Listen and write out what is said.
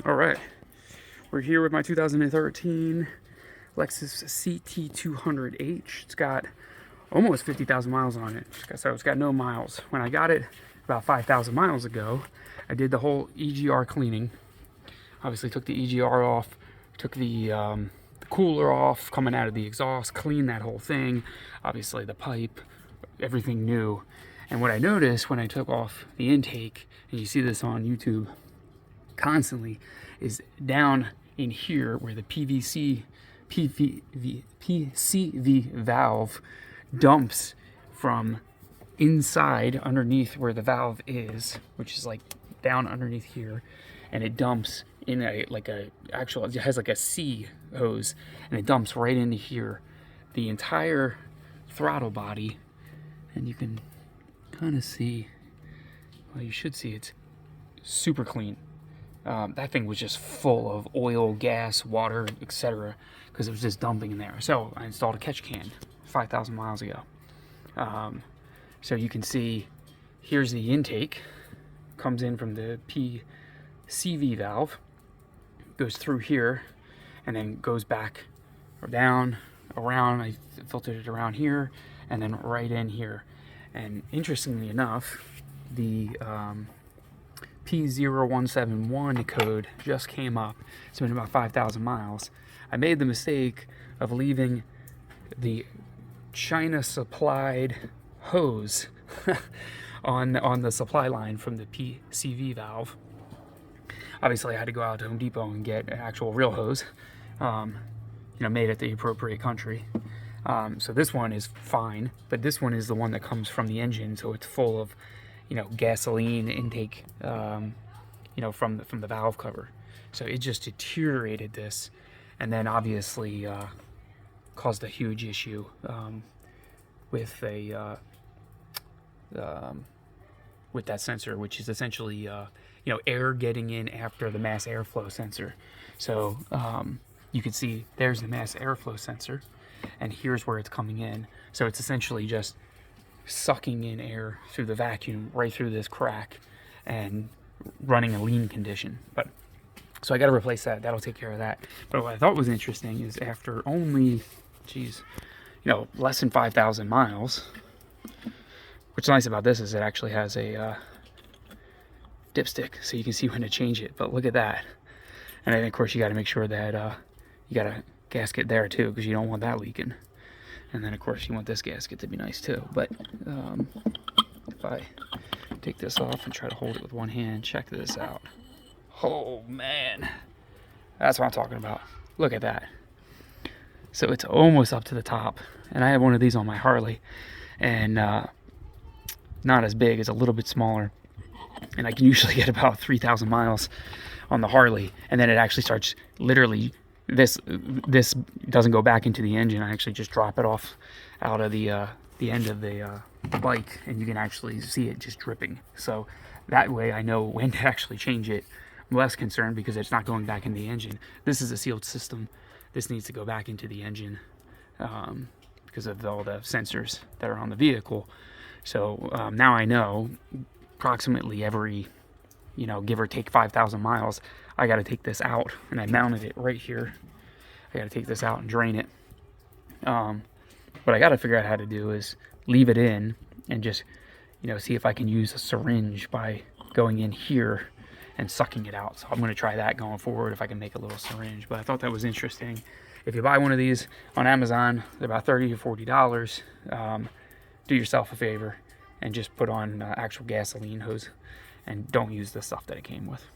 All right, we're here with my 2013 Lexus Ct200h. It's got almost 50,000 miles on it. So it's got no miles. When I got it about 5,000 miles ago, I did the whole EGR cleaning. Obviously took the EGR off, took the cooler off coming out of the exhaust, cleaned that whole thing. Obviously the pipe, everything new. And what I noticed when I took off the intake, and you see this on YouTube constantly, is down in here where the PCV valve dumps from inside underneath where the valve is, which is like down underneath here, and it dumps in it has like a C hose, and it dumps right into here. The entire throttle body, and you can kind of see, well, you should see it's super clean. That thing was just full of oil, gas, water, etc., because it was just dumping in there. So I installed a catch can 5,000 miles ago. So you can see, here's the intake, comes in from the PCV valve, goes through here, and then goes back or down, around. I filtered it around here, and then right in here. And interestingly enough, the P0171 code just came up. It's been about 5,000 miles. I made the mistake of leaving the China supplied hose on the supply line from the PCV valve. Obviously I had to go out to Home Depot and get an actual real hose, made at the appropriate country. So this one is fine, but this one is the one that comes from the engine, so it's full of gasoline intake, from the valve cover. So it just deteriorated this, and then obviously caused a huge issue with that sensor, which is essentially air getting in after the mass airflow sensor. So you can see there's the mass airflow sensor, and here's where it's coming in. So it's essentially just sucking in air through the vacuum right through this crack and running a lean condition. But so I got to replace that. That'll take care of that. But what I thought was interesting is after only less than 5,000 miles, what's nice about this is it actually has a dipstick, so you can see when to change it. But look at that. And then of course you got to make sure that you got a gasket there too, because you don't want that leaking. And then of course you want this gasket to be nice too. But if I take this off and try to hold it with one hand, check this out. Oh man, that's what I'm talking about. Look at that. So it's almost up to the top, and I have one of these on my Harley, and not as big, it's a little bit smaller, and I can usually get about 3,000 miles on the Harley, and then it actually starts literally, this doesn't go back into the engine. I actually just drop it off out of the end of the bike, and you can actually see it just dripping. So that way I know when to actually change it. I'm less concerned because it's not going back in the engine. This is a sealed system. This needs to go back into the engine because of all the sensors that are on the vehicle. So now I know approximately every, give or take 5,000 miles, I got to take this out, and I mounted it right here. I got to take this out and drain it. What I got to figure out how to do is leave it in and just, see if I can use a syringe by going in here and sucking it out. So I'm going to try that going forward, if I can make a little syringe. But I thought that was interesting. If you buy one of these on Amazon, they're about $30 to $40. Do yourself a favor and just put on actual gasoline hose, and don't use the stuff that it came with.